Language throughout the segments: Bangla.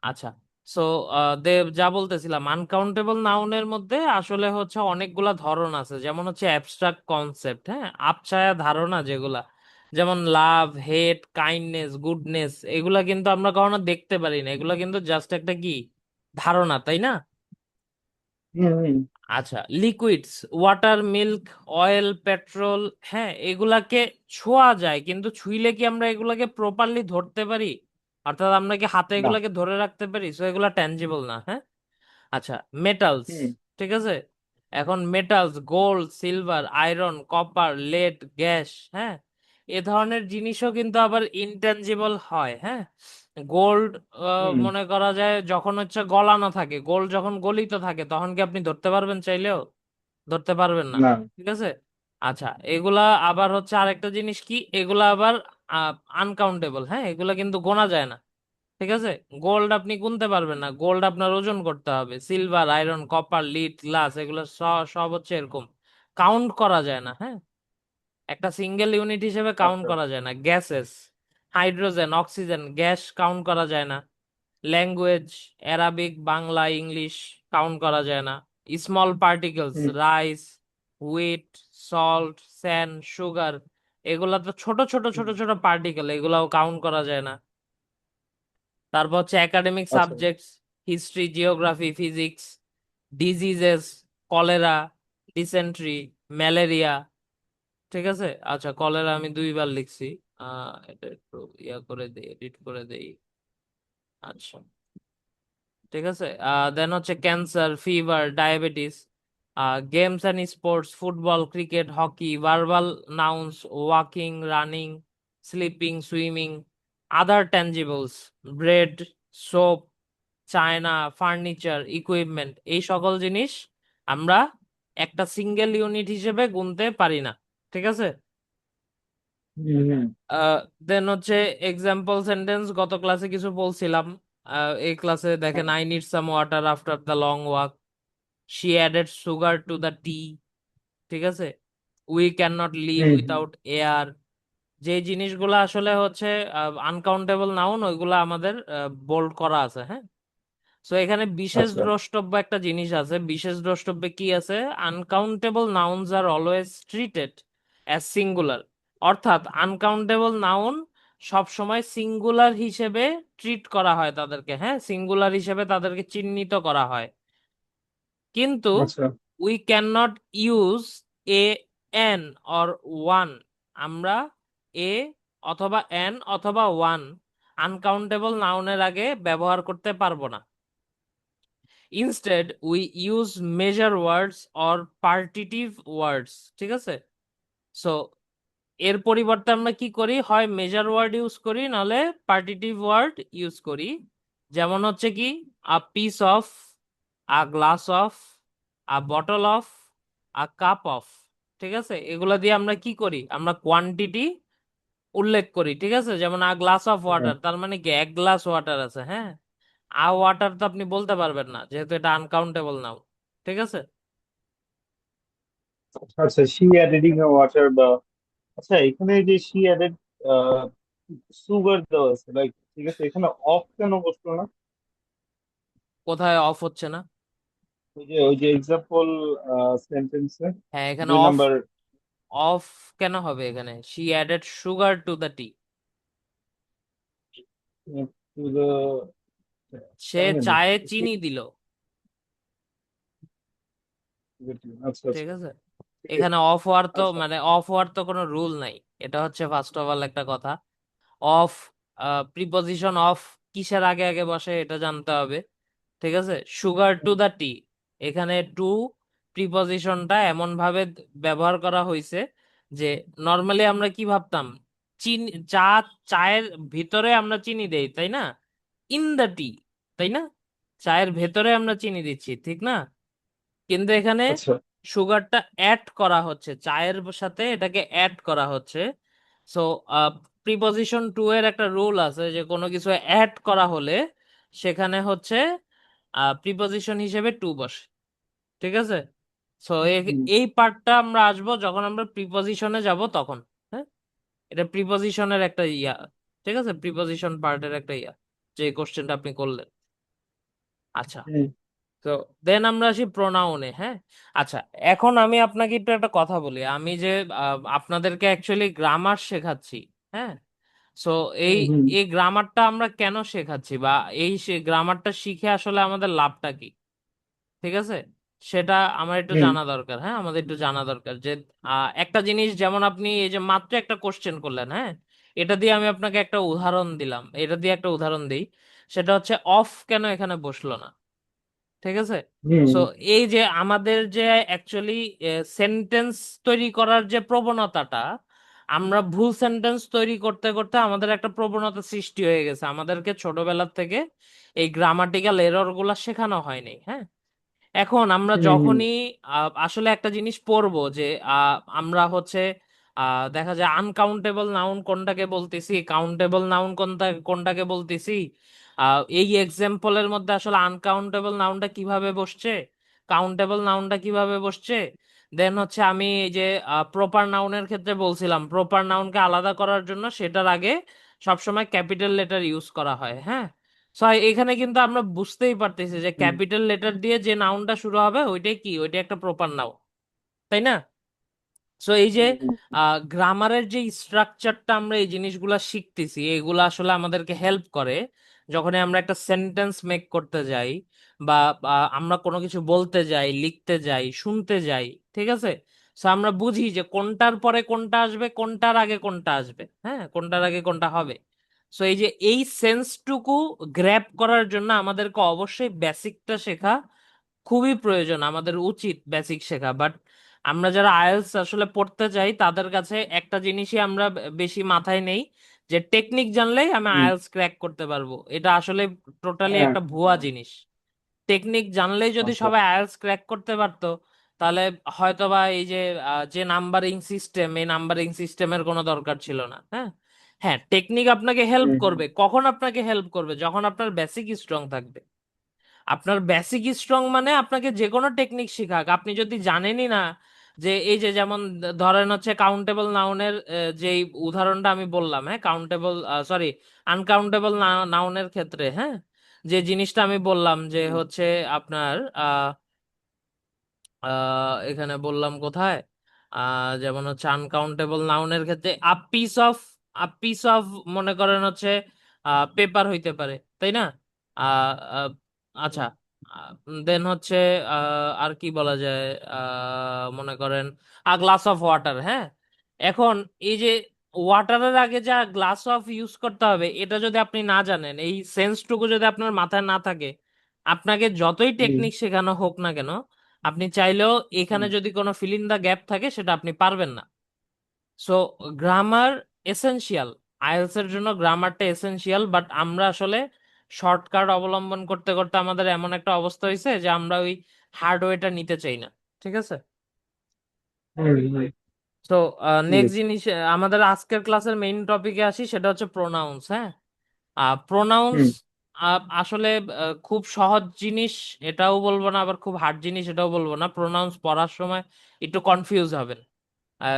আচ্ছা। সো দেব যা বলতেছিলাম, আনকাউন্টেবল নাউনের মধ্যে আসলে হচ্ছে অনেকগুলা ধরন আছে, যেমন হচ্ছে অ্যাবস্ট্রাক্ট কনসেপ্ট, হ্যাঁ, আবছায়া ধারণা যেগুলা, যেমন লাভ, হেট, কাইন্ডনেস, গুডনেস, এগুলা কিন্তু আমরা কখনো দেখতে পারি না, এগুলা কিন্তু জাস্ট একটা কি ধারণা, তাই না? হুম হুম আচ্ছা, liquids, water, milk, oil, petrol, হ্যাঁ, এগুলাকে ছোঁয়া যায়, কিন্তু ছুঁইলে কি আমরা এগুলাকে প্রপারলি ধরতে পারি? অর্থাৎ আমরা কি হাতে না। এগুলাকে ধরে রাখতে পারি? সো এগুলা ট্যানজিবল না, হ্যাঁ। আচ্ছা, মেটালস, হুম ঠিক আছে। এখন metals, gold, silver, iron, copper, lead, gas, হ্যাঁ, এ ধরনের জিনিসও কিন্তু আবার ইনট্যানজিবল হয়, হ্যাঁ। গোল্ড হুম। মনে করা যায় যখন হচ্ছে গলানো থাকে, গোল্ড যখন গলিত থাকে তখন কি আপনি ধরতে পারবেন চাইলেও? ধরতে পারবেন না, না। ঠিক আছে। আচ্ছা, এগুলা আবার হচ্ছে আরেকটা জিনিস কি, এগুলা আবার আনকাউন্টেবল, হ্যাঁ, এগুলা কিন্তু গোনা যায় না, ঠিক আছে। গোল্ড আপনি গুনতে পারবেন না, গোল্ড আপনার ওজন করতে হবে। Silver, iron, copper, lead, glass, এগুলো সব সব হচ্ছে এরকম, কাউন্ট করা যায় না, হ্যাঁ, একটা সিঙ্গেল ইউনিট হিসেবে কাউন্ট আচ্ছা। করা যায় না। Gases, hydrogen, oxygen, gas count করা যায় না। Language, Arabic, Bangla, English, count করা যায় না। Small particles, hmm rice, wheat, salt, sand, sugar, এগুলা তো ছোট ছোট ছোট হুম। ছোট পার্টিকেল, এগুলাও কাউন্ট করা যায় না। তারপর হচ্ছে একাডেমিক আচ্ছা। Subjects, history, geography, physics, diseases, cholera, dysentery, malaria, ঠিক আছে। আচ্ছা, কলেরা আমি দুইবার লিখছি, এটা একটু ইয়া করে দেই, এডিট করে দেই। আচ্ছা, ঠিক আছে। দেন হচ্ছে cancer, fever, diabetes, games and sports, football, cricket, hockey, verbal nouns, walking, running, sleeping, swimming, other tangibles, bread, soap, china, furniture, equipment, এই সকল জিনিস আমরা একটা সিঙ্গেল ইউনিট হিসেবে গুনতে পারি না, ঠিক আছে। হুম হুম। দেন হচ্ছে এক্সাম্পল সেন্টেন্স, গত ক্লাসে কিছু বলছিলাম। এই ক্লাসে দেখেন, হ্যাঁ। I need some water after the long walk, she added sugar to the tea, ঠিক আছে। We can not live hmm hmm. Without air. যে জিনিসগুলো আসলে হচ্ছে আনকাউন্টেবল নাউন, ওইগুলো আমাদের বোল্ড করা আছে, হ্যাঁ। সো এখানে বিশেষ আচ্ছা। দ্রষ্টব্য একটা জিনিস আছে, বিশেষ দ্রষ্টব্যে কি আছে, uncountable nouns are always treated as singular. অর্থাৎ আনকাউন্টেবল নাউন সব সময় সিঙ্গুলার হিসেবে ট্রিট করা হয় তাদেরকে, হ্যাঁ, সিঙ্গুলার হিসেবে তাদেরকে চিহ্নিত করা হয়। কিন্তু আচ্ছা। We can not use a, N or one, আমরা এ অথবা এন অথবা ওয়ান আনকাউন্টেবল নাউনের আগে ব্যবহার করতে পারবো না। Instead we use measure words or partitive words, ঠিক আছে। সো এর পরিবর্তে আমরা কি করি, হয় মেজার ওয়ার্ড ইউজ করি, নাহলে পার্টিটিভ ওয়ার্ড ইউজ করি। যেমন হচ্ছে কি, a piece of, a glass of, a bottle of, a cup of, ঠিক আছে। এগুলা দিয়ে আমরা কি করি, আমরা কোয়ান্টিটি উল্লেখ করি, ঠিক আছে। যেমন আ গ্লাস অফ হ্যাঁ। ওয়াটার, তার মানে কি এক গ্লাস ওয়াটার আছে, হ্যাঁ। আ ওয়াটার তো আপনি বলতে পারবেন না, যেহেতু এটা আনকাউন্টেবল নাও, ঠিক আছে। আচ্ছা, শি অ্যাডেডিং ওয়াটার বা, আচ্ছা এখানে যে শি অ্যাডেড সুগার দেওয়া আছে, লাইক, ঠিক আছে, এখানে অফ কেন বসলো না? কোথায় অফ হচ্ছে না? ওই যে এক্সাম্পল সেন্টেন্সে হ্যাঁ, এখানে 2 নাম্বার। অফ কেন হবে এখানে, she added sugar to the tea, to the, সে তার মানে চায়ে চিনি দিল, আচ্ছা ঠিক আচ্ছা। আছে। ঠিক আছে। এখানে অফ হওয়ার তো আচ্ছা। মানে অফ হওয়ার তো কোনো রুল নাই, এটা হচ্ছে ফার্স্ট অফ অল একটা কথা। অফ, প্রিপজিশন অফ কিসের আগে আগে বসে এটা জানতে হবে, ঠিক আছে। সুগার টু দ্য টি, এখানে টু প্রিপজিশনটা এমন ভাবে ব্যবহার করা হয়েছে যে নর্মালি আমরা কি ভাবতাম, চিনি, চা, চায়ের ভিতরে আমরা চিনি দেই, তাই না, ইন দ্য টি, তাই না, চায়ের ভেতরে আমরা চিনি দিচ্ছি, ঠিক না। কিন্তু এখানে আচ্ছা। সুগারটা অ্যাড করা হচ্ছে, চায়ের সাথে এটাকে অ্যাড করা হচ্ছে। সো প্রিপজিশন টু এর একটা রুল আছে যে কোনো কিছু অ্যাড করা হলে সেখানে হচ্ছে প্রিপজিশন হিসেবে টু বসে, ঠিক আছে। সো হুম। এই পার্টটা আমরা আসবো যখন আমরা প্রিপজিশনে যাব তখন, হ্যাঁ। এটা প্রিপজিশনের একটা ইয়া, ঠিক আছে, প্রিপজিশন পার্টের একটা ইয়া, যে কোশ্চেনটা আপনি করলেন। আচ্ছা, হুম তো দেন আমরা আসি প্রোনাউনে। হ্যাঁ, আচ্ছা, এখন আমি আপনাকে একটু একটা কথা বলি। আমি যে আপনাদেরকে অ্যাকচুয়ালি গ্রামার শেখাচ্ছি, হ্যাঁ, সো এই হুম হুম এই গ্রামারটা আমরা কেন শেখাচ্ছি, বা এই গ্রামারটা শিখে আসলে আমাদের লাভটা কি, ঠিক আছে, সেটা আমার একটু হুম জানা দরকার। হ্যাঁ, আমাদের একটু জানা দরকার যে একটা জিনিস, যেমন আপনি এই যে মাত্র একটা কোশ্চেন করলেন, হ্যাঁ, এটা দিয়ে আমি আপনাকে একটা উদাহরণ দিলাম, এটা দিয়ে একটা উদাহরণ দিই। সেটা হচ্ছে অফ কেন এখানে বসলো না, ঠিক আছে। হুম সো এই যে আমাদের যে অ্যাকচুয়ালি সেন্টেন্স তৈরি করার যে প্রবণতাটা, আমরা ভুল সেন্টেন্স তৈরি করতে করতে আমাদের একটা প্রবণতা সৃষ্টি হয়ে গেছে, আমাদেরকে ছোটবেলা থেকে এই গ্রামাটিক্যাল এরর গুলা শেখানো হয়নি। হ্যাঁ, এখন আমরা হুম হুম যখনই আসলে একটা জিনিস পড়বো যে আমরা হচ্ছে দেখা যায় আনকাউন্টেবল নাউন কোনটাকে বলতেছি, কাউন্টেবল নাউন কোনটাকে বলতেছি, এই এক্সাম্পলের মধ্যে আসলে আনকাউন্টেবল নাউনটা কিভাবে বসছে, কাউন্টেবল নাউনটা কিভাবে বসছে। দেন হচ্ছে আমি এই যে প্রপার নাউনের ক্ষেত্রে বলছিলাম, প্রপার নাউনকে আলাদা করার জন্য সেটার আগে সবসময় ক্যাপিটাল লেটার ইউজ করা হয়। হ্যাঁ, সো এখানে কিন্তু আমরা বুঝতেই পারতেছি যে হুম ক্যাপিটাল লেটার দিয়ে যে নাউনটা শুরু হবে ওইটাই কি, ওইটাই একটা প্রপার নাউন, তাই না? সো এই যে হুম গ্রামারের যে স্ট্রাকচারটা আমরা এই জিনিসগুলা শিখতেছি, এগুলো আসলে আমাদেরকে হেল্প করে যখন আমরা একটা সেন্টেন্স মেক করতে যাই, বা আমরা কোনো কিছু বলতে যাই, লিখতে যাই, শুনতে যাই, ঠিক আছে। সো আমরা বুঝি যে কোনটার পরে কোনটা আসবে, কোনটার আগে কোনটা আসবে, হ্যাঁ, কোনটার আগে কোনটা হবে। সো এই যে এই সেন্সটুকু গ্র্যাব করার জন্য আমাদেরকে অবশ্যই বেসিকটা শেখা খুবই প্রয়োজন, আমাদের উচিত বেসিক শেখা। বাট আমরা যারা আইএলটিএস আসলে পড়তে চাই তাদের কাছে একটা জিনিসই আমরা বেশি মাথায় নেই, যে টেকনিক জানলেই আমি হুম, আইএলটিএস ক্র্যাক করতে পারবো। এটা আসলে টোটালি হ্যাঁ একটা ভুয়া জিনিস। টেকনিক জানলেই যদি আচ্ছা সবাই আইএলটিএস ক্র্যাক করতে পারতো, তাহলে হয়তোবা এই যে যে নাম্বারিং সিস্টেম, এই নাম্বারিং সিস্টেমের কোনো দরকার ছিল না। হ্যাঁ, হ্যাঁ, টেকনিক আপনাকে হেল্প হুম হুম করবে, কখন আপনাকে হেল্প করবে, যখন আপনার বেসিক স্ট্রং থাকবে। আপনার বেসিক স্ট্রং মানে আপনাকে যে কোনো টেকনিক শিখাক, আপনি যদি জানেনই না যে এই যে যেমন ধরেন হচ্ছে কাউন্টেবল নাউনের যে উদাহরণটা আমি বললাম, হ্যাঁ, কাউন্টেবল সরি আনকাউন্টেবল নাউনের ক্ষেত্রে, হ্যাঁ, যে জিনিসটা আমি বললাম যে হুম হচ্ছে আপনার এখানে বললাম কোথায়, যেমন হচ্ছে আনকাউন্টেবল নাউনের ক্ষেত্রে আ পিস অফ মনে করেন হচ্ছে পেপার হইতে পারে, তাই না? আহ, আহ, আচ্ছা, দেন হচ্ছে আর কি বলা যায়, মনে করেন গ্লাস অফ ওয়াটার। হ্যাঁ, এখন এই যে ওয়াটারের আগে যা গ্লাস অফ ইউজ করতে হবে, এটা যদি আপনি না জানেন, এই সেন্সটুকু যদি আপনার মাথায় না থাকে, আপনাকে যতই হুম টেকনিক শেখানো হোক না কেন, আপনি চাইলেও এখানে হুম যদি কোনো ফিল ইন দা গ্যাপ থাকে সেটা আপনি পারবেন না। সো গ্রামার এসেনশিয়াল, আইএলটিএস এর জন্য গ্রামারটা এসেনশিয়াল, বাট আমরা আসলে শর্টকাট অবলম্বন করতে করতে আমাদের এমন একটা অবস্থা হয়েছে যে আমরা ওই হার্ডওয়েটা নিতে চাই না, ঠিক আছে। হুম হুম, তো ঠিক নেক্সট আছে। জিনিস, আমাদের আজকের ক্লাসের মেইন টপিকে আসি, সেটা হচ্ছে প্রোনাউন্স। হ্যাঁ, প্রোনাউন্স হুম আসলে খুব সহজ জিনিস এটাও বলবো না, আবার খুব হার্ড জিনিস এটাও বলবো না। প্রোনাউন্স পড়ার সময় একটু কনফিউজ হবেন,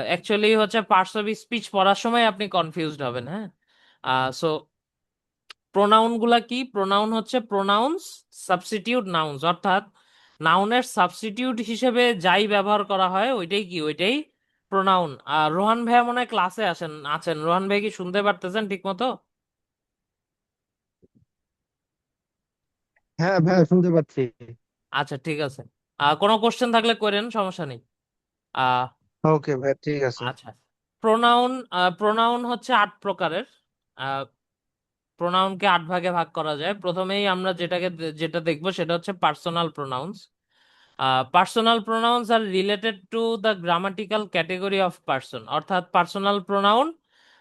অ্যাকচুয়ালি হচ্ছে পার্টস অফ স্পিচ পড়ার সময় আপনি কনফিউজড হবেন। হ্যাঁ, সো প্রোনাউন গুলা কি, প্রোনাউন হচ্ছে প্রোনাউন্স সাবস্টিটিউট নাউন্স, অর্থাৎ নাউনের সাবস্টিটিউট হিসেবে যাই ব্যবহার করা হয় ওইটাই কি, ওইটাই প্রোনাউন। আর রোহান ভাইয়া মনে হয় ক্লাসে আছেন, রোহান ভাই কি শুনতে পারতেছেন ঠিক মতো? হ্যাঁ ভাইয়া, শুনতে পাচ্ছি। আচ্ছা, ঠিক আছে, কোনো কোশ্চেন থাকলে করেন, সমস্যা নেই। আহ ওকে ভাই, ঠিক আছে। আচ্ছা, প্রোনাউন প্রোনাউন হচ্ছে 8 প্রকারের। প্রোনাউনকে 8 ভাগে ভাগ করা যায়। প্রথমেই আমরা যেটা দেখবো সেটা হচ্ছে personal pronouns. Personal pronouns are related to the grammatical category of person, অর্থাৎ পার্সোনাল প্রোনাউন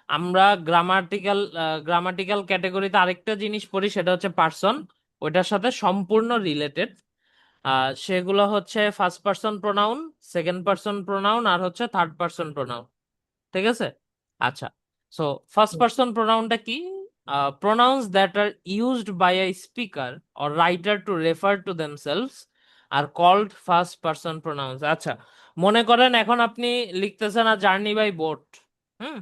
আমরা গ্রামাটিক্যাল ক্যাটেগরিতে আরেকটা জিনিস পড়ি, সেটা হচ্ছে পার্সন, ওইটার সাথে সম্পূর্ণ রিলেটেড। সেগুলো হচ্ছে first person pronoun, second person pronoun, আর হচ্ছে থার্ড পার্সন প্রোনাউন, ঠিক আছে। আচ্ছা, সো ফার্স্ট পার্সন প্রোনাউনটা কি? Pronouns that are used by a speaker or writer to refer to themselves are called first person pronouns. আচ্ছা, মনে করেন এখন আপনি লিখতেছেন আ জার্নি বাই বোট। হুম,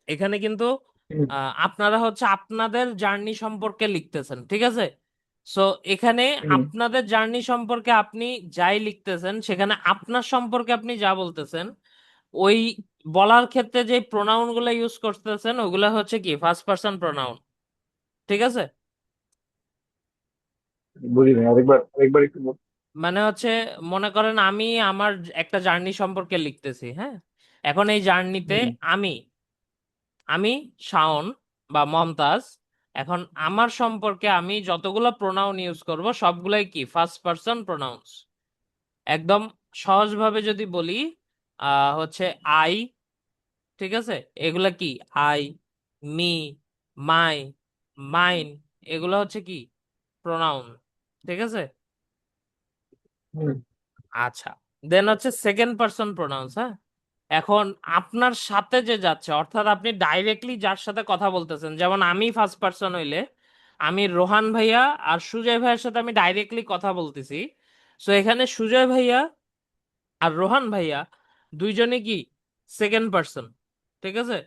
এখানে কিন্তু হুম আপনারা হচ্ছে আপনাদের জার্নি সম্পর্কে লিখতেছেন, ঠিক আছে। সো এখানে হুম। আপনাদের জার্নি সম্পর্কে আপনি যাই লিখতেছেন, সেখানে আপনার সম্পর্কে আপনি যা বলতেছেন, ওই বলার ক্ষেত্রে যে প্রোনাউন গুলো ইউজ করতেছেন ওগুলো হচ্ছে কি ফার্স্ট পার্সন প্রোনাউন। ঠিক আছে? বুঝিনি, আরেকবার আরেকবার একটু মানে হচ্ছে, মনে করেন আমি আমার একটা জার্নি সম্পর্কে লিখতেছি, হ্যাঁ। এখন এই জার্নিতে হুম। আমি আমি শাওন বা মমতাজ, এখন আমার সম্পর্কে আমি যতগুলো প্রোনাউন ইউজ করব সবগুলাই কি ফার্স্ট পার্সন প্রোনাউন্স। একদম সহজভাবে যদি বলি, হচ্ছে আই, ঠিক আছে, এগুলা কি আই, মি, মাই, মাইন, এগুলো হচ্ছে কি প্রোনাউন। ঠিক আছে? হুম। আচ্ছা, দেন হচ্ছে সেকেন্ড পার্সন প্রোনাউন্স, হ্যাঁ। এখন আপনার সাথে যে যাচ্ছে, অর্থাৎ আপনি ডাইরেক্টলি যার সাথে কথা বলতেছেন, যেমন আমি ফার্স্ট পার্সন হইলে আমি রোহান ভাইয়া আর সুজয় ভাইয়ার সাথে আমি ডাইরেক্টলি কথা বলতেছি। সো এখানে সুজয় ভাইয়া আর রোহান ভাইয়া দুইজনে কি সেকেন্ড পার্সন। ঠিক আছে?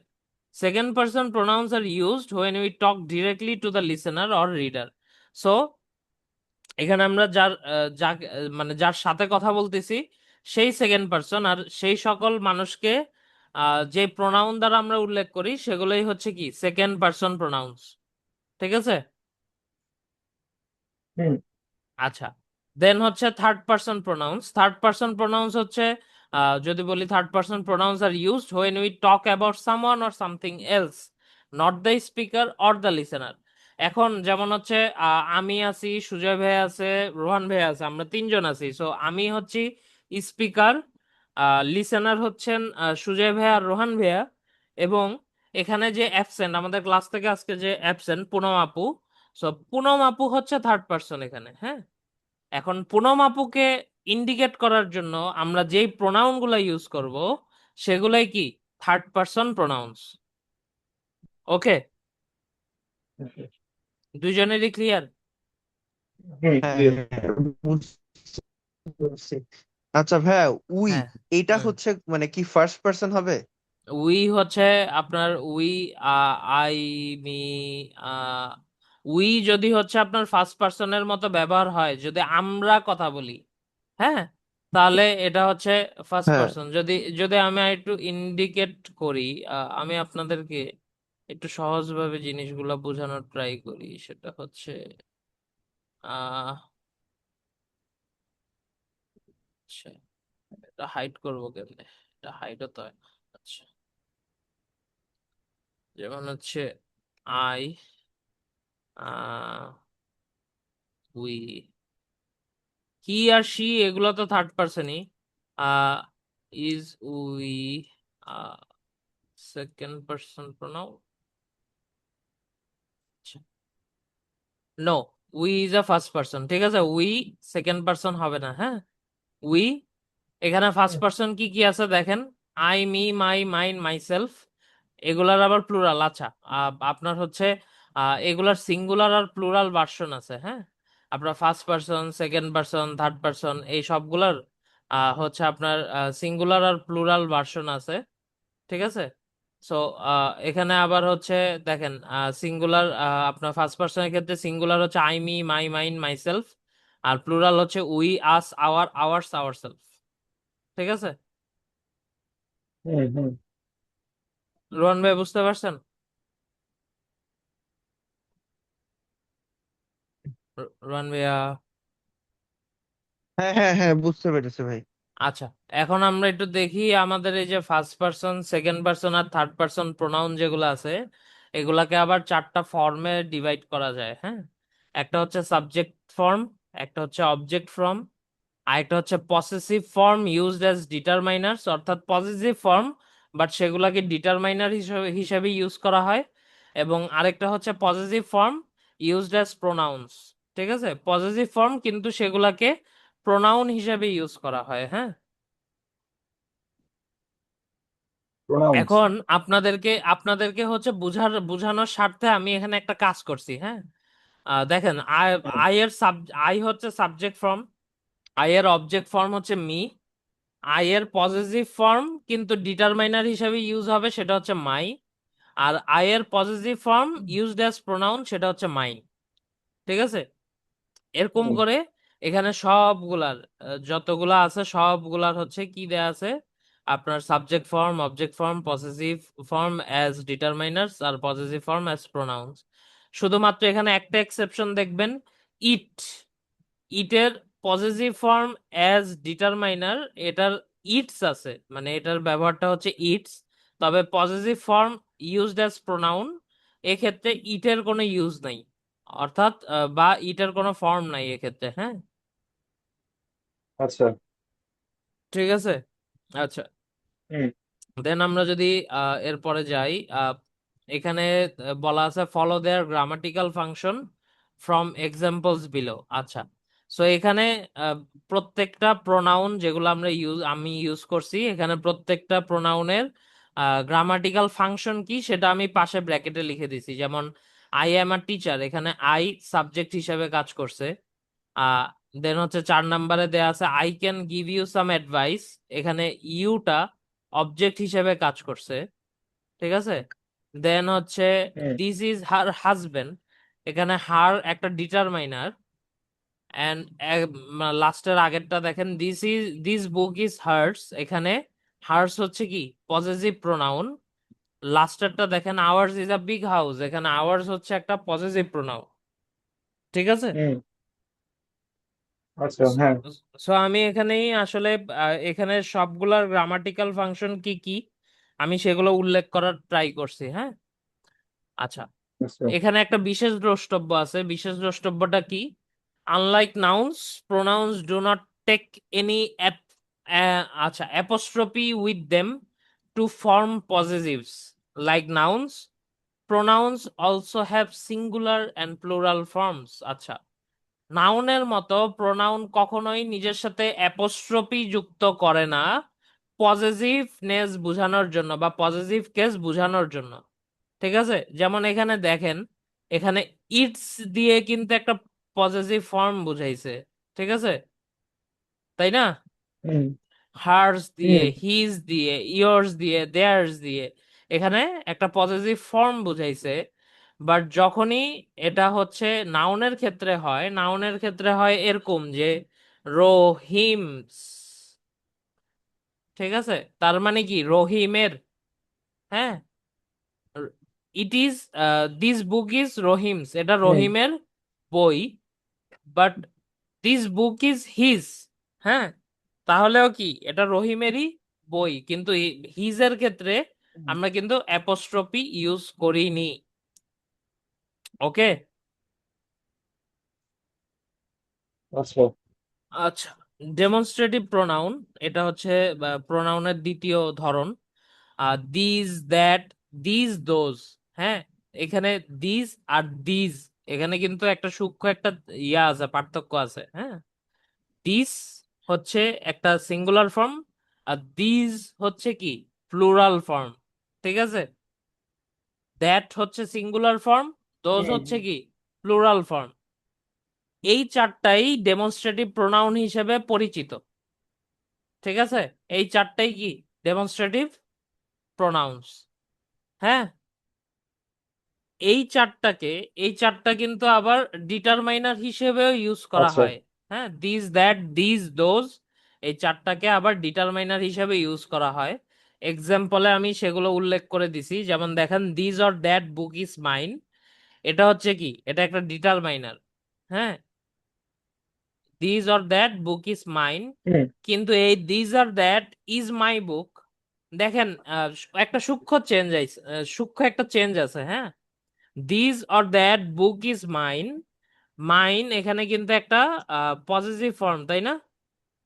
Second person pronounce are used when we talk directly to the listener or reader. So এখানে আমরা মানে যার সাথে কথা বলতেছি সেই সেকেন্ড পার্সন, আর সেই সকল মানুষকে যে প্রোনাউন দ্বারা আমরা উল্লেখ করি সেগুলোই হচ্ছে কি সেকেন্ড পার্সন প্রোনাউন্স। ঠিক আছে? হুম। আচ্ছা, দেন হচ্ছে third person pronounce. Third person pronounce হচ্ছে, যদি বলি third person pronounce are used when we talk about someone or something else, not the speaker or the listener. এখন যেমন হচ্ছে, আমি আছি, সুজয় ভাই আছে, রোহান ভাই আছে, আমরা তিনজন আছি। সো আমি হচ্ছি স্পিকার, লিসেনার হচ্ছেন সুজয় ভাইয়া আর রোহান ভাইয়া, এবং এখানে যে অ্যাবসেন্ট আমাদের ক্লাস থেকে আজকে যে অ্যাবসেন্ট পুনম আপু, সো পুনম আপু হচ্ছে থার্ড পার্সন এখানে, হ্যাঁ। এখন পুনম আপুকে ইন্ডিকেট করার জন্য আমরা যেই প্রোনাউন গুলা ইউজ করব সেগুলাই কি থার্ড পার্সন প্রোনাউন্স। ওকে, দুইজনেরই ক্লিয়ার? হুম, হ্যাঁ clear। হ্যাঁ বুঝতে পারছি। আচ্ছা ভাইয়া, উই হ্যাঁ। এইটা হুম। হচ্ছে মানে কি ফার্স্ট পার্সন হবে? উই হচ্ছে আপনার উই, আই, মি, উই যদি হচ্ছে আপনার ফার্স্ট পার্সনের মতো ব্যবহার হয়, যদি আমরা কথা বলি, হ্যাঁ, তাহলে এটা হচ্ছে ফার্স্ট হ্যাঁ পার্সন। যদি যদি আমি একটু ইন্ডিকেট করি, আমি আপনাদেরকে একটু সহজভাবে জিনিসগুলো বোঝানোর ট্রাই করি, সেটা হচ্ছে আহ আচ্ছা, এটা হাইড করবো কেমনে? এটা হাইড হতে হয় না। আচ্ছা, যেমন হচ্ছে আই, উই, হি আর শি, এগুলো তো থার্ড পার্সনই। Ah is, we, second person pronoun. No, we is a first person. ঠিক আছে, উই সেকেন্ড পার্সন হবে না, হ্যাঁ। উই, এখানে ফার্স্ট পার্সন কি কি আছে দেখেন, I, me, my, mine, myself, এগুলার আবার প্লুরাল। আচ্ছা, আপনার হচ্ছে এগুলার সিঙ্গুলার আর প্লুরাল ভার্সন আছে, হ্যাঁ। আপনার first person, second person, third person, এই সবগুলার হচ্ছে আপনার সিঙ্গুলার আর প্লুরাল ভার্সন আছে। ঠিক আছে? সো এখানে আবার হচ্ছে দেখেন, সিঙ্গুলার আপনার ফার্স্ট পার্সনের ক্ষেত্রে সিঙ্গুলার হচ্ছে I, me, my, mine, myself, আর প্লুরাল হচ্ছে we, us, our, ours, ourself. ঠিক আছে? হুম। হুম। রোহন ভাই বুঝতে পারছেন? রোহন ভাইয়া? হ্যাঁ হ্যাঁ হ্যাঁ বুঝতে পেরেছি ভাই। আচ্ছা, এখন আমরা একটু দেখি আমাদের এই যে ফার্স্ট পার্সন, সেকেন্ড পার্সন আর থার্ড পার্সন প্রোনাউন যেগুলো আছে, এগুলাকে আবার চারটা ফর্মে ডিভাইড করা যায়, হ্যাঁ। একটা হচ্ছে সাবজেক্ট ফর্ম, একটা হচ্ছে অবজেক্ট ফর্ম, আরেকটা হচ্ছে possessive form used as determiners, অর্থাৎ পজিটিভ ফর্ম বাট সেগুলাকে ডিটারমাইনার হিসেবে হিসেবে ইউজ করা হয়, এবং আরেকটা হচ্ছে positive form used as pronounce. ঠিক আছে, পজিটিভ ফর্ম কিন্তু সেগুলাকে প্রোনাউন হিসেবে ইউজ করা হয়, হ্যাঁ। প্রোনাউন্স। এখন আপনাদেরকে আপনাদেরকে হচ্ছে বুঝানোর স্বার্থে আমি এখানে একটা কাজ করছি, হ্যাঁ। দেখেন, আই, আই এর আই হচ্ছে সাবজেক্ট ফর্ম, আই এর অবজেক্ট ফর্ম হচ্ছে মি, আই এর পজিটিভ ফর্ম কিন্তু ডিটারমাইনার হিসেবে ইউজ হবে, সেটা হচ্ছে মাই, আর আই এর positive form used as pronoun সেটা হচ্ছে মাইন। ঠিক আছে? এরকম হুম, করে এখানে সবগুলার যতগুলা আছে সবগুলার হচ্ছে কি দেয়া আছে, আপনার subject form, object form, possessive form as determiners আর পসেসিভ ফর্ম অ্যাজ প্রোনাউন্স। শুধুমাত্র এখানে একটা এক্সেপশন দেখবেন, ইট। ইটের পজেসিভ ফর্ম অ্যাজ ডিটারমাইনার, এটার ইটস আছে, মানে এটার ব্যবহারটা হচ্ছে ইটস, তবে possessive form used as pronoun এক্ষেত্রে ইটের কোনো ইউজ নাই, অর্থাৎ বা ইটের কোনো ফর্ম নাই এক্ষেত্রে। হ্যাঁ, আচ্ছা। ঠিক আছে। আচ্ছা, হুম, দেন আমরা যদি এরপরে যাই, এখানে বলা আছে follow there grammatical function from examples below. আচ্ছা, সো এখানে আহ, প্রত্যেকটা প্রোনাউন যেগুলো আমি ইউজ করছি, এখানে প্রত্যেকটা প্রোনাউনের গ্রামাটিক্যাল ফাংশন কি সেটা আমি পাশে ব্র্যাকেটে লিখে দিছি। যেমন আই অ্যাম আ টিচার, এখানে আই সাবজেক্ট হিসেবে কাজ করছে। আহ দেন হচ্ছে 4 নম্বরে দেয়া আছে I can give you some advice, এখানে ইউটা অবজেক্ট হিসেবে কাজ করছে। ঠিক আছে। দেন হচ্ছে হুম, দিস ইজ হার হাজবেন্ড, এখানে হার একটা ডিটারমাইনার। এন্ড লাস্টের আগেরটা দেখেন, দিস বুক ইজ হার্স, এখানে হার্স হচ্ছে কি পজেসিভ প্রোনাউন। লাস্টেরটা দেখেন ours is a big house, এখানে আওয়ার্স হচ্ছে একটা পজেসিভ প্রোনাউন। ঠিক আছে। হুম, আচ্ছা, হ্যাঁ। সো আমি এখানেই আসলে এখানে সবগুলার গ্রামাটিক্যাল ফাংশন কি কি আমি সেগুলো উল্লেখ করার ট্রাই করছি। হ্যাঁ, আচ্ছা, আচ্ছা। এখানে একটা বিশেষ দ্রষ্টব্য আছে। বিশেষ দ্রষ্টব্যটা কি? Unlike nouns, pronouns do not take any আচ্ছা apostrophe with them to form possessives like nouns, pronouns also have singular and plural forms. আচ্ছা, নাউনের মতো প্রোনাউন কখনোই নিজের সাথে অ্যাপোস্ট্রফি যুক্ত করে না পজেসিভনেস বোঝানোর জন্য বা পজেসিভ কেস বোঝানোর জন্য। ঠিক আছে। যেমন এখানে দেখেন, এখানে ইটস দিয়ে কিন্তু একটা পজেসিভ ফর্ম বুঝাইছে। ঠিক আছে, তাই না? হুম, হার্স দিয়ে, হুম, হিজ দিয়ে, ইয়ার্স দিয়ে, দেয়ার্স দিয়ে এখানে একটা পজেসিভ ফর্ম বুঝাইছে। বাট যখনই এটা হচ্ছে নাউনের ক্ষেত্রে হয়, নাউনের ক্ষেত্রে হয় এরকম যে রহিমস। ঠিক আছে, তার মানে কি রহিমের। হ্যাঁ, it is this book is Rahim's, এটা হুম, রহিমের বই। But this book is his. হ্যাঁ, তাহলেও কি এটা রহিমেরই বই, কিন্তু হিজের ক্ষেত্রে হুম, আমরা কিন্তু অ্যাপোস্ট্রফি ইউজ করিনি। ওকে। আচ্ছা। আচ্ছা, ডেমনস্ট্রেটিভ প্রোনাউন, এটা হচ্ছে প্রোনাউনের দ্বিতীয় ধরন। This, that, this, those. হ্যাঁ, এখানে দিস আর দিস এখানে কিন্তু একটা সূক্ষ্ম একটা ইয়া আছে, পার্থক্য আছে। হ্যাঁ, দিস হচ্ছে একটা সিঙ্গুলার ফর্ম, আর দিস হচ্ছে কি প্লুরাল ফর্ম। ঠিক আছে, দ্যাট হচ্ছে সিঙ্গুলার ফর্ম, দোজ হুম, হচ্ছে কি প্লুরাল ফর্ম। এই চারটাই ডেমনস্ট্রেটিভ প্রোনাউন হিসেবে পরিচিত। ঠিক আছে, এই চারটাই কি ডেমনস্ট্রেটিভ প্রোনাউন্স। হ্যাঁ, এই চারটাকে, এই চারটা কিন্তু আবার ডিটারমাইনার হিসেবেও ইউজ করা আচ্ছা। হয়। হ্যাঁ, দিস, দ্যাট, দিস, দোজ, এই চারটাকে আবার ডিটারমাইনার হিসেবে ইউজ করা হয়। এক্সাম্পলে আমি সেগুলো উল্লেখ করে দিছি। যেমন দেখেন, this or that book is mine, এটা হচ্ছে কি, এটা একটা ডিটারমাইনার। হ্যাঁ, this or that book is mine. হুম, কিন্তু এই this or that is my book, দেখেন একটা সূক্ষ্ম চেঞ্জ আছে, সূক্ষ্ম একটা চেঞ্জ আছে। হ্যাঁ, this or that book is mine, mine এখানে কিন্তু একটা পজিটিভ ফর্ম, তাই না?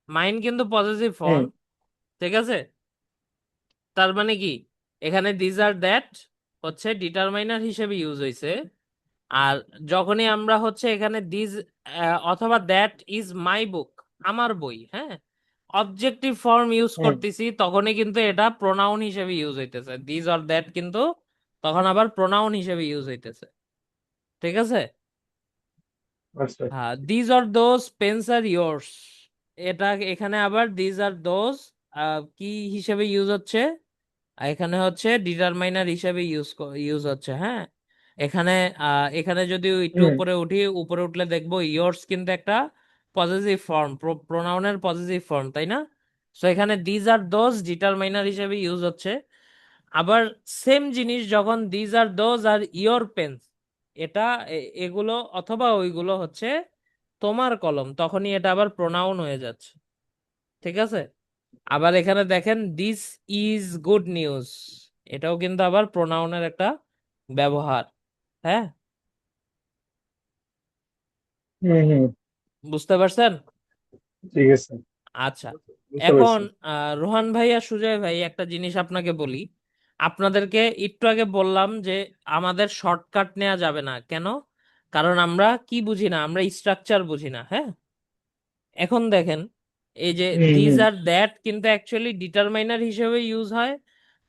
মাইন কিন্তু পজিটিভ হুম, ফর্ম। ঠিক আছে, তার মানে কি এখানে দিস আর দ্যাট হচ্ছে ডিটারমাইনার হিসেবে ইউজ হয়েছে। আর যখনই আমরা হচ্ছে এখানে দিস অথবা দ্যাট ইজ মাই বুক, আমার বই, হ্যাঁ, অবজেক্টিভ ফর্ম ইউজ হুম, করতেছি, তখনই কিন্তু এটা প্রোনাউন হিসেবে ইউজ হইতেছে। দিস অর দ্যাট কিন্তু তখন আবার প্রোনাউন হিসেবে ইউজ হইতেছে। ঠিক আছে। আচ্ছা। হ্যাঁ, দিজ আর দোজ পেন্স আর ইয়োর্স, এটা এখানে আবার দিজ আর দোজ কি হিসেবে ইউজ হচ্ছে, এখানে হচ্ছে ডিটারমাইনার হিসেবে ইউজ হচ্ছে। হ্যাঁ, এখানে এখানে যদি একটু হুম উপরে উঠি, উপরে উঠলে দেখবো ইয়ার্স কিন্তু একটা পজিটিভ ফর্ম, প্রোনাউনের পজিটিভ ফর্ম, তাই না? সো এখানে দিজ আর দোজ ডিটারমাইনার হিসেবে ইউজ হচ্ছে। আবার সেম জিনিস যখন দিজ আর দোজ আর ইয়োর পেন্স, এটা এগুলো অথবা ওইগুলো হচ্ছে তোমার কলম, তখনই এটা আবার প্রোনাউন হয়ে যাচ্ছে। ঠিক আছে? আবার এখানে দেখেন দিস ইজ গুড নিউজ, এটাও কিন্তু আবার প্রোনাউনের একটা ব্যবহার। হ্যাঁ, হুম হুম। বুঝতে পারছেন? ঠিক আছে, আচ্ছা, বুঝতে এখন পারছি। রোহান ভাই আর সুজয় ভাই একটা জিনিস আপনাকে বলি। আপনাদেরকে একটু আগে বললাম যে আমাদের শর্টকাট নেওয়া যাবে না, কেন? কারণ আমরা কি বুঝি না, আমরা স্ট্রাকচার বুঝি না। হ্যাঁ, এখন দেখেন, এই যে হুম দিজ হুম আর দ্যাট কিন্তু অ্যাকচুয়ালি ডিটারমাইনার হিসেবে ইউজ হয়,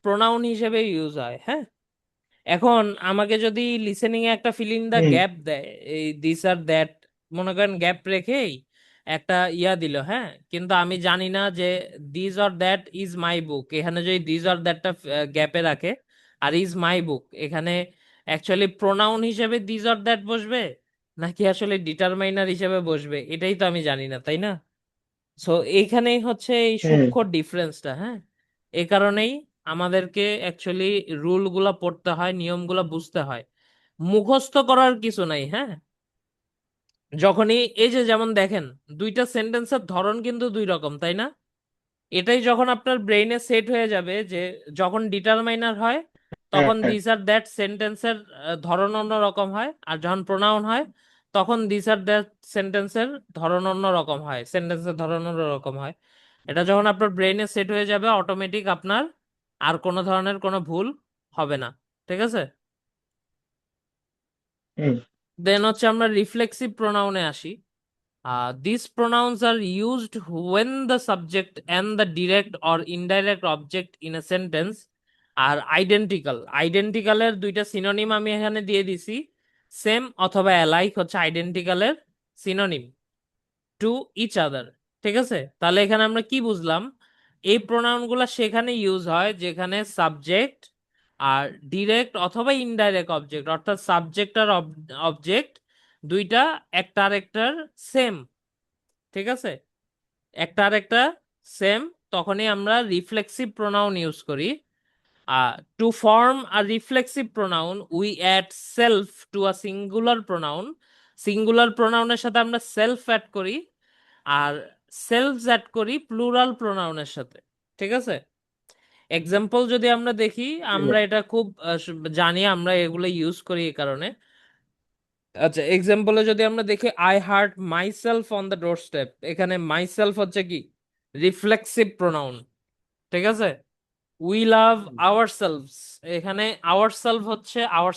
প্রোনাউন হিসেবে ইউজ হয়। হ্যাঁ, এখন আমাকে যদি লিসেনিং এ একটা ফিলিং দা হুম গ্যাপ দেয়, এই দিস আর দ্যাট, মনে করেন গ্যাপ রেখেই একটা ইয়া দিল, হ্যাঁ, কিন্তু আমি জানি না যে this or that is my book, এখানে যদি দিস অর দ্যাটটা গ্যাপে রাখে আর ইজ মাই বুক, এখানে অ্যাকচুয়ালি প্রোনাউন হিসেবে দিস অর দ্যাট বসবে নাকি আসলে ডিটারমাইনার হিসেবে বসবে, এটাই তো আমি জানি না, তাই না? সো এইখানেই হচ্ছে এই হুম সূক্ষ্ম ডিফারেন্সটা। হ্যাঁ, এই কারণেই আমাদেরকে অ্যাকচুয়ালি রুলগুলা পড়তে হয়, নিয়মগুলা বুঝতে হয়, মুখস্থ করার কিছু নাই। হ্যাঁ, যখনই এই যে যেমন দেখেন, দুইটা সেন্টেন্সের ধরন কিন্তু দুই রকম, তাই না? এটাই যখন আপনার ব্রেইনে সেট হয়ে যাবে যে যখন ডিটারমাইনার হয় তখন হ্যাঁ দিস আর দ্যাট সেন্টেন্সের ধরন অন্য রকম হয়, আর যখন প্রোনাউন হয় তখন দিস আর দ্যাট সেন্টেন্সের ধরন অন্য রকম হয়, সেন্টেন্সের ধরন অন্য রকম হয়। এটা যখন আপনার ব্রেইনে সেট হয়ে যাবে অটোমেটিক আপনার আর কোনো ধরনের কোনো ভুল হবে না। ঠিক আছে? হুম দেন হচ্ছে আমরা রিফ্লেক্সিভ প্রোনাউনে আসি। These pronouns are used when the subject and the direct or indirect object in a sentence are identical. Identical এর দুইটা সিনোনিম আমি এখানে দিয়ে দিছি, সেম অথবা অ্যালাইক হচ্ছে আইডেন্টিক্যাল এর সিনোনিম টু ইচ আদার। ঠিক আছে, তাহলে এখানে আমরা কি বুঝলাম? এই প্রোনাউন গুলা সেখানে ইউজ হয় যেখানে সাবজেক্ট আর ডিরেক্ট অথবা ইনডাইরেক্ট অবজেক্ট, অর্থাৎ সাবজেক্ট আর অবজেক্ট দুইটা একটা আরেকটার সেম। ঠিক আছে, একটা আরেকটা সেম, তখনই আমরা রিফ্লেক্সিভ প্রোনাউন ইউজ করি। To form a reflexive pronoun we add self to a singular pronoun, singular প্রোনাউনের সাথে আমরা সেলফ অ্যাড করি, আর সেলফ অ্যাড করি প্লুরাল প্রোনাউনের সাথে। ঠিক আছে, এক্সাম্পল যদি আমরা দেখি, ঠিক আমরা আছে। এটা খুব জানি, আমরা এগুলো ইউজ করি এই কারণে। আচ্ছা, এক্সাম্পলে যদি আমরা দেখি, I hurt myself on the door step, এখানে মাইসেলফ হচ্ছে কি রিফ্লেক্সিভ প্রোনাউন। ঠিক আছে, উই লাভ আওয়ার সেলভস, এখানে আওয়ার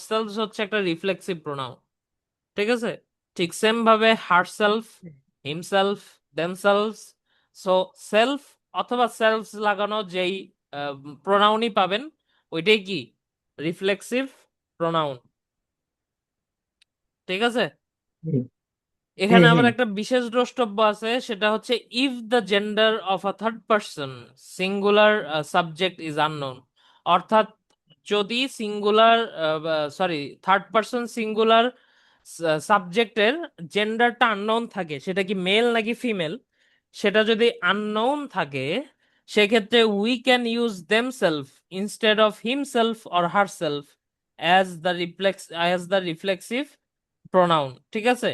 সেলভস হচ্ছে একটা রিফ্লেক্সিভ প্রোনাউন। ঠিক আছে, ঠিক সেম ভাবে heart self, himself, themselves. So self অথবা সেলফস লাগানো যেই প্রোনাউনই পাবেন ওইটাই কি রিফ্লেক্সিভ প্রোনাউন। ঠিক আছে, হুম হুম এখানে আবার হুম। একটা বিশেষ দ্রষ্টব্য আছে, সেটা হচ্ছে if the gender of a third person singular subject is unknown, অর্থাৎ যদি singular sorry third person singular সাবজেক্টের জেন্ডারটা আননোন থাকে, সেটা কি মেল নাকি ফিমেল, সেটা যদি আননোন থাকে, সেক্ষেত্রে we can use themself instead of himself or herself as the reflexive pronoun. ঠিক আছে,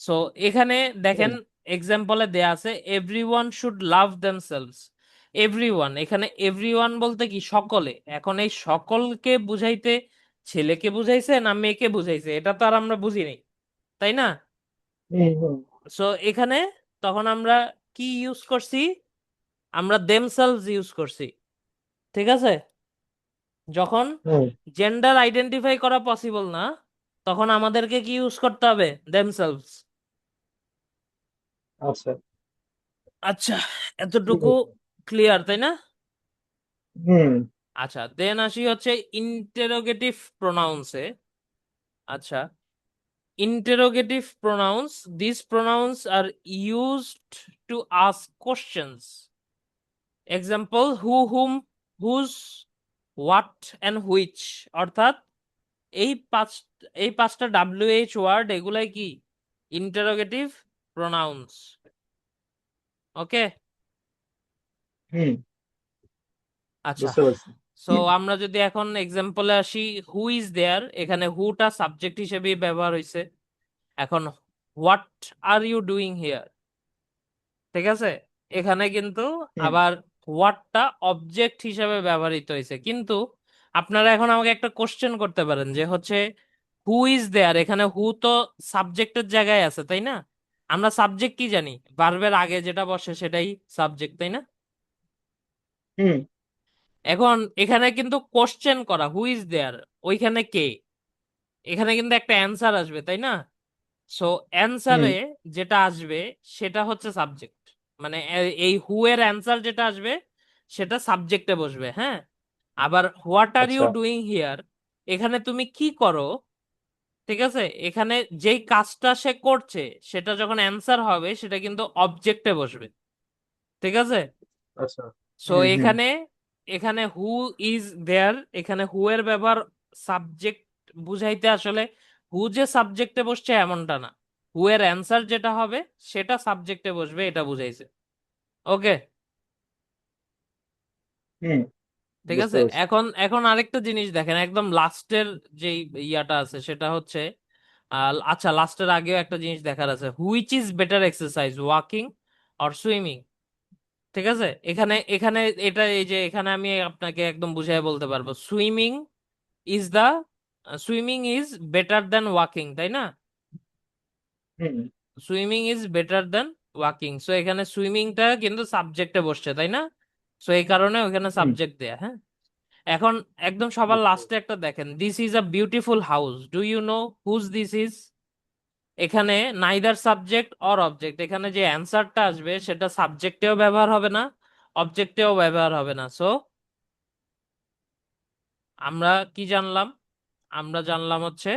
সো এখানে দেখেন হুম। এক্সাম্পলে দেয়া আছে everyone should love themselves. Everyone, এখানে এভরিওয়ান বলতে কি সকলে, এখন এই সকলকে বুঝাইতে ছেলেকে বুঝাইছে না মেয়েকে বুঝাইছে, এটা তো আর আমরা বুঝি নাই, তাই না? হুম হুম সো এখানে তখন আমরা কি ইউজ করছি? আমরা দেমসেলভস ইউজ করছি। ঠিক আছে, যখন হুম। জেন্ডার আইডেন্টিফাই করা পসিবল না তখন আমাদেরকে কি ইউজ করতে হবে? দেমসেলভস। আচ্ছা, আচ্ছা, ঠিক এতটুকু আছে। ক্লিয়ার, তাই না? হুম আচ্ছা, দেন আসি হচ্ছে ইন্টারোগেটিভ প্রোনাউন্সে। আচ্ছা, interrogative pronouns, this pronouns are used to ask questions. Example who, whom, whose, what and which, অর্থাৎ এই পাঁচ এই পাঁচটা WH ওয়ার্ড এগুলাই কি ইন্টারোগেটিভ প্রোনাউন্স। ওকে, হুম, আচ্ছা। বুঝতে পারছি। সো আমরা যদি এখন এক্সাম্পলে আসি, হু ইজ দেয়ার, এখানে হুটা সাবজেক্ট হিসেবে ব্যবহার হয়েছে। এখন what are you doing here, ঠিক আছে, এখানে কিন্তু হুম, আবার হোয়াটটা অবজেক্ট হিসেবে ব্যবহৃত হয়েছে। কিন্তু আপনারা এখন আমাকে একটা কোশ্চেন করতে পারেন যে হচ্ছে হু ইজ দেয়ার, এখানে হু তো সাবজেক্টের জায়গায় আছে তাই না? আমরা সাবজেক্ট কি জানি, ভার্বের আগে যেটা বসে সেটাই সাবজেক্ট তাই না? হুম, এখন এখানে কিন্তু কোশ্চেন করা হু ইজ দেয়ার, ওইখানে কে, এখানে কিন্তু একটা অ্যান্সার আসবে তাই না? সো হুম, অ্যান্সারে যেটা আসবে সেটা হচ্ছে সাবজেক্ট, মানে এই হু এর অ্যান্সার যেটা আসবে সেটা সাবজেক্টে বসবে। হ্যাঁ, আবার হোয়াট আর ইউ আচ্ছা, ডুইং হিয়ার, এখানে তুমি কি করো, ঠিক আছে, এখানে যেই কাজটা সে করছে সেটা যখন অ্যান্সার হবে সেটা কিন্তু অবজেক্টে বসবে, ঠিক আছে। আচ্ছা, সো হুম, হুম, এখানে এখানে হু ইজ দেয়ার, এখানে হু এর ব্যবহার সাবজেক্ট বুঝাইতে, আসলে হু যে সাবজেক্টে বসছে এমনটা না, হু এর অ্যান্সার যেটা হবে সেটা সাবজেক্টে বসবে, এটা বুঝাইছে। ওকে, হুম, ঠিক বুঝতে আছে। পারছি। এখন এখন আরেকটা জিনিস দেখেন, একদম লাস্টের যেই ইয়াটা আছে সেটা হচ্ছে আচ্ছা, লাস্টের আগেও একটা জিনিস দেখার আছে, which is better exercise, walking or swimming, ঠিক আছে। এখানে এখানে এটা এই যে এখানে আমি আপনাকে একদম বুঝাই বলতে পারবো, is the swimming is better than walking, তাই না? Hmm, swimming is better than walking, so এখানে সুইমিংটা কিন্তু সাবজেক্টে বসছে তাই না? সো এই কারণে ওখানে হুম, সাবজেক্ট দেয়া। হ্যাঁ, এখন একদম সবার বুঝতে লাস্টে পারছি। একটা দেখেন, this is a beautiful house, do you know whose this is, এখানে নাইদার সাবজেক্ট অর অবজেক্ট, এখানে যে অ্যান্সারটা আসবে সেটা সাবজেক্টেও ব্যবহার হবে না, অবজেক্টেও ব্যবহার হবে না। সো আমরা কি জানলাম, আমরা জানলাম হচ্ছে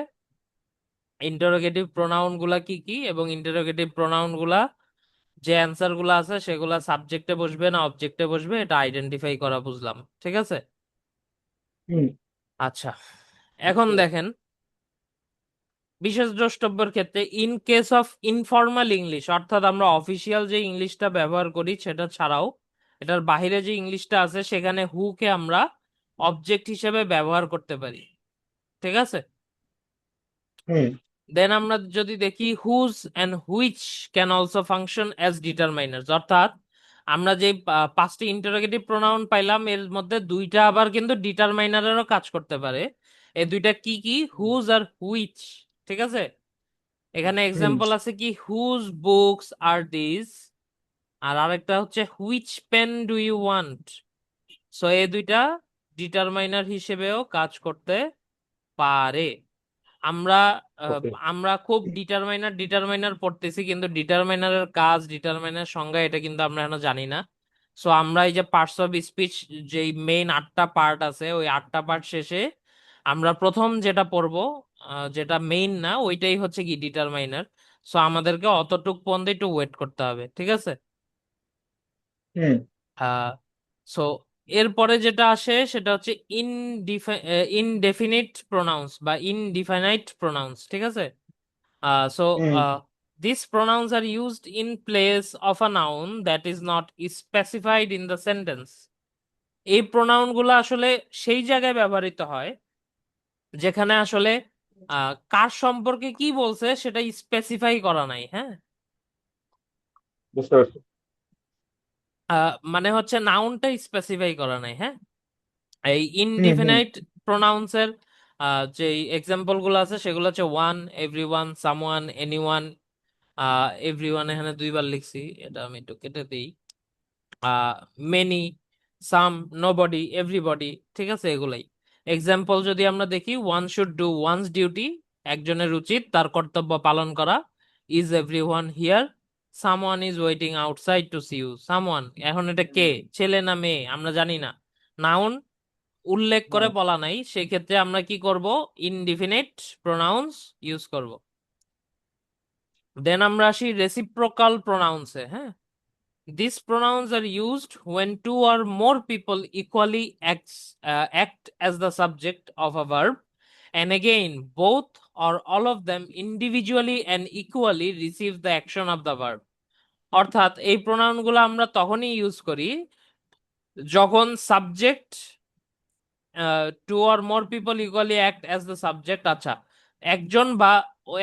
ইন্টারোগেটিভ প্রোনাউন গুলা কি কি, এবং ইন্টারোগেটিভ প্রোনাউন গুলা যে অ্যান্সার গুলা আছে সেগুলা সাবজেক্টে বসবে না অবজেক্টে বসবে, এটা আইডেন্টিফাই করা বুঝলাম, ঠিক আছে। হুম, আচ্ছা, এখন বুঝতে পারছি। দেখেন বিশেষ দ্রষ্টব্যের ক্ষেত্রে in case of informal English, অর্থাৎ আমরা অফিসিয়াল যে ইংলিশটা ব্যবহার করি সেটা ছাড়াও এটার বাইরে যে ইংলিশটা আছে সেখানে হু কে আমরা অবজেক্ট হিসেবে ব্যবহার করতে পারি, ঠিক আছে। হুম, দেন আমরা যদি দেখি whose and which can also function as determiners, অর্থাৎ আমরা যে পাঁচটি ইন্টারোগেটিভ প্রোনাউন পাইলাম এর মধ্যে দুইটা আবার কিন্তু ডিটারমাইনারেরও কাজ করতে পারে। এই দুইটা কি কি, হুজ আর হুইচ, ঠিক আছে। এখানে হুম, এক্সাম্পল আছে কি, হুজ বুকস আর দিস, আর আরেকটা হচ্ছে which pen do you want. So এই দুইটা ডিটারমাইনার হিসেবেও কাজ করতে পারে। আমরা ওকে, আমরা খুব ডিটারমাইনার ডিটারমাইনার পড়তেছি, কিন্তু ডিটারমাইনারের কাজ, ডিটারমাইনার সংজ্ঞা এটা কিন্তু আমরা এখনো জানি না। সো আমরা এই যে পার্টস অফ স্পিচ, যেই মেইন 8টা পার্ট আছে ওই 8টা পার্ট শেষে আমরা প্রথম যেটা পড়বো, যেটা মেইন না ওইটাই হচ্ছে কি ডিটারমাইনার। সো আমাদেরকে অতটুক পর্যন্ত একটু ওয়েট করতে হবে, ঠিক আছে। হুম, আহ সো এরপরে যেটা আসে সেটা হচ্ছে ইনডেফিনিট প্রোনাউন্স বা ইনডিফাইনাইট প্রোনাউন্স, ঠিক আছে। So hmm, these pronouns are used in place of a noun that is not specified in the sentence. এই প্রোনাউন গুলো আসলে সেই জায়গায় ব্যবহৃত হয় যেখানে আসলে কার সম্পর্কে কি বলছে সেটা স্পেসিফাই করা নাই। হ্যাঁ, বুঝতে পারছি। মানে হচ্ছে নাউনটা স্পেসিফাই করা নাই। হ্যাঁ, এই হুম, হুম, ইনডিফিনাইট প্রোনাউন্স এর যে এক্সাম্পল গুলো আছে সেগুলো হচ্ছে one, everyone, someone, anyone. Everyone এখানে দুইবার লিখছি, এটা আমি একটু কেটে দিই। মেনি, সাম, নোবডি, এভরিবডি, ঠিক আছে, এগুলাই এক্সাম্পল। যদি আমরা দেখি, one should do one's duty, একজনের উচিত তার কর্তব্য পালন করা। Is everyone here, someone is waiting outside to see you. Someone, এখন এটা কে, ছেলে না মেয়ে আমরা জানি না, নাউন উল্লেখ করে হুম, বলা নাই, সেক্ষেত্রে আমরা কি করব, ইনডিফিনিট প্রোনাউন্স ইউজ করব। দেন আমরা আসি রেসিপ্রোকাল প্রোনাউন্সে। হ্যাঁ, these pronouns are used when two or more people equally act as the subject of a verb and again both or all of them individually and equally receive the action of the verb. অর্থাৎ এই প্রোনাউনগুলো আমরা তখনই ইউজ করি যখন subject to or more people equally act as the subject. আচ্ছা, একজন বা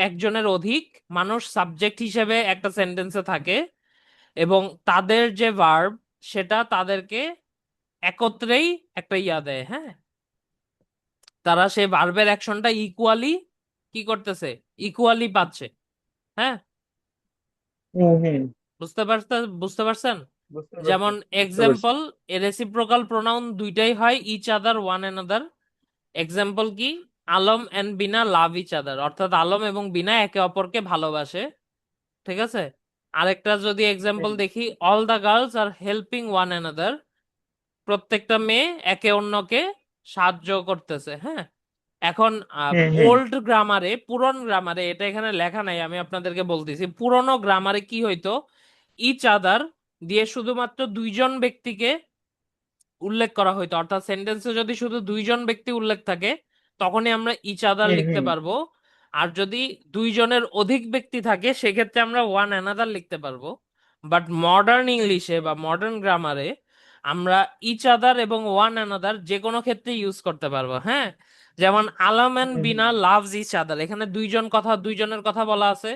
একজনের অধিক মানুষ সাবজেক্ট হিসেবে একটা সেন্টেন্সে থাকে এবং তাদের যে ভার্ব সেটা তাদেরকে একত্রেই একটা ইয়া দেয়। হ্যাঁ, তারা সেই ভার্বের অ্যাকশনটা ইকুয়ালি কি করতেছে, ইকুয়ালি পাচ্ছে। হ্যাঁ, হুম হুম বুঝতে পারছেন? বুঝতে যেমন পারছি বুঝতে পারছি। এক্সাম্পল, রেসিপ্রোকাল প্রোনাউন দুইটাই হয় each other one another. Example কি, Alam and Bina love each other, অর্থাৎ আলম এবং বিনা একে অপরকে ভালোবাসে। ঠিক আছে। আরেকটা যদি এক্সাম্পল হুম দেখি, all the girls are helping one another, প্রত্যেকটা মেয়ে একে অন্যকে সাহায্য করতেছে। হ্যাঁ, এখন হুম হুম ওল্ড গ্রামারে, পুরন গ্রামারে, এটা এখানে লেখা নাই, আমি আপনাদেরকে বলতেছি, পুরনো গ্রামারে কি হইতো, ইচ আদার দিয়ে শুধুমাত্র দুইজন ব্যক্তিকে উল্লেখ করা হইতো। অর্থাৎ সেন্টেন্সে যদি শুধু দুইজন ব্যক্তি উল্লেখ থাকে তখনই আমরা ইচ আদার হুম লিখতে হুম পারবো। আর যদি দুইজনের অধিক ব্যক্তি থাকে সেক্ষেত্রে আমরা ওয়ান অ্যানাদার লিখতে পারবো। বাট মডার্ন ইংলিশে বা মডার্ন গ্রামারে আমরা ইচ আদার এবং ওয়ান অ্যানাদার যে কোনো ক্ষেত্রে ইউজ করতে পারবো। হ্যাঁ, যেমন Alam and hmm Bina loves each other, এখানে দুইজনের কথা বলা আছে।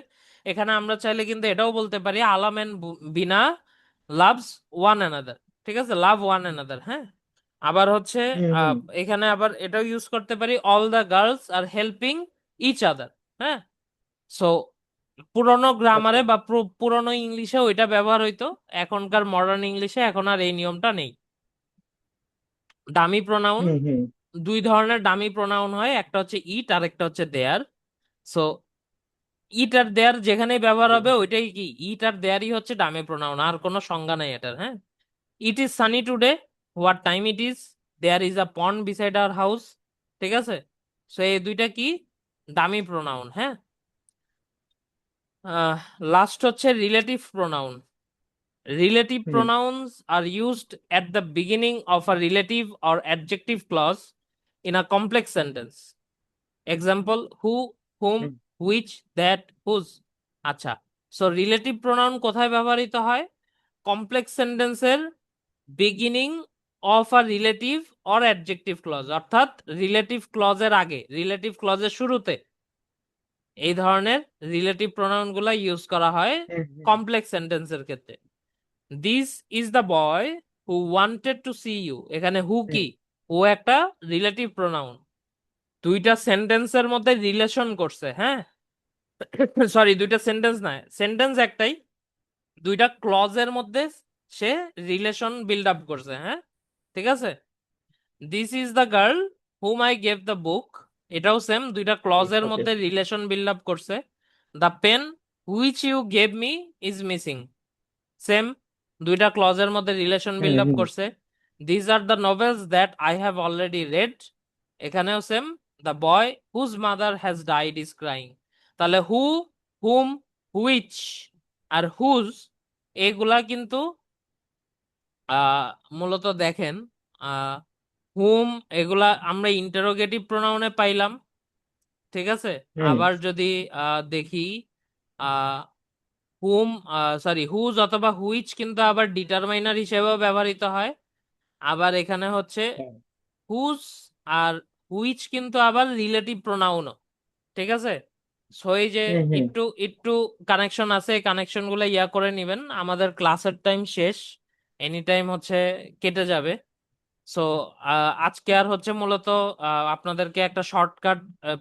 এখানে আমরা চাইলে কিন্তু এটাও বলতে পারি Alam and Bina loves one another. ঠিক আছে, লাভ ওয়ান অ্যানাদার। হ্যাঁ, আবার হচ্ছে হুম হুম এখানে আবার এটাও ইউজ করতে পারি, all the girls are helping each other. হ্যাঁ, সো পুরনো গ্রামারে আচ্ছা। বা পুরনো ইংলিশে ওইটা ব্যবহার হইতো, এখনকার মডার্ন ইংলিশে এখন আর এই নিয়মটা নেই। ডামি প্রোনাউন, হুম হুম দুই ধরনের ডামি প্রোনাউন হয়, একটা হচ্ছে ইট আর একটা হচ্ছে দেয়ার। সো ইট আর দেয়ার যেখানেই ব্যবহার হবে ওইটাই কি, ইট আর দেয়ারই হচ্ছে ডামি প্রোনাউন, আর কোনো সংজ্ঞা নাই এটার। হ্যাঁ, it is sunny today, what time it is, there is a pond beside our house. ঠিক আছে, সো এই দুইটা কি, ডামি প্রোনাউন। হ্যাঁ, লাস্ট হচ্ছে relative pronoun. Relative hmm pronouns are used at the beginning of a relative or adjective clause in a complex sentence. Example, who, whom, hmm which, that, whose. আচ্ছা, সো রিলেটিভ প্রোনাউন কোথায় ব্যবহৃত হয়? কমপ্লেক্স সেন্টেন্সের beginning of a relative or adjective clause, অর্থাৎ রিলেটিভ ক্লজের আগে, রিলেটিভ ক্লজের শুরুতে এই ধরনের রিলেটিভ প্রোনাউন গুলা ইউজ করা হয় হুম হুম কমপ্লেক্স সেন্টেন্সের ক্ষেত্রে। This is the boy who wanted to see you, এখানে হু হুম কি, ও একটা রিলেটিভ প্রোনাউন, দুইটা সেন্টেন্সের মধ্যে রিলেশন করছে। হ্যাঁ, সরি, দুইটা সেন্টেন্স না, সেন্টেন্স একটাই, দুইটা ক্লজের মধ্যে সে রিলেশন বিল্ড আপ করছে। হ্যাঁ, ঠিক আছে। This is the girl hmm I gave the book, এটাও সেম, দুইটা ক্লজের ওকে। মধ্যে রিলেশন বিল্ড আপ করছে। The pen which you gave me is missing, same, দুইটা ক্লজের মধ্যে relation hmm build up hmm করছে। These are the novels that I have already read, এখানেও same, the boy whose mother has died is crying. তাহলে who, hmm, which are whose, এগুলা কিন্তু মূলত দেখেন, হুম এগুলা আমরা ইন্টারোগেটিভ প্রোনাউনে পাইলাম। ঠিক আছে, হুম আবার যদি দেখি, আহ হুম, সরি, হুজ অথবা হুইচ কিন্তু আবার ডিটারমাইনার হিসেবেও ব্যবহৃত হয়। আবার এখানে হচ্ছে হুম হুজ আর হুইচ কিন্তু আবার রিলেটিভ প্রোনাউনও। ঠিক আছে, সো এই যে হুম হুম একটু একটু কানেকশন আছে, কানেকশন গুলো ইয়া করে নিবেন, আমাদের ক্লাসের টাইম শেষ, এনি টাইম হচ্ছে কেটে যাবে। সো আজকে আর হচ্ছে মূলত আপনাদেরকে একটা শর্টকাট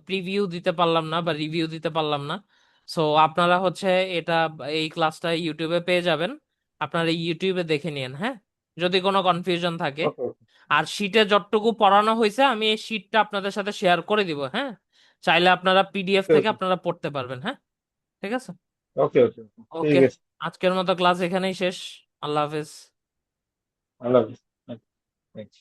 প্রিভিউ দিতে পারলাম না বা রিভিউ দিতে পারলাম না। সো আপনারা হচ্ছে এটা, এই ক্লাসটা ইউটিউবে পেয়ে যাবেন, আপনারা ইউটিউবে দেখে নিন। হ্যাঁ, যদি কোনো কনফিউশন থাকে, ওকে আর শীটে যতটুকু পড়ানো হয়েছে আমি এই শীটটা আপনাদের সাথে শেয়ার করে দিব। হ্যাঁ, চাইলে আপনারা পিডিএফ ওকে থেকে ওকে আপনারা পড়তে পারবেন। হ্যাঁ, ঠিক আছে, ওকে ওকে ওকে, ঠিক আছে। আজকের মতো ক্লাস এখানেই শেষ। আল্লাহ হাফেজ। আল্লাহ হাফিজ। Thanks.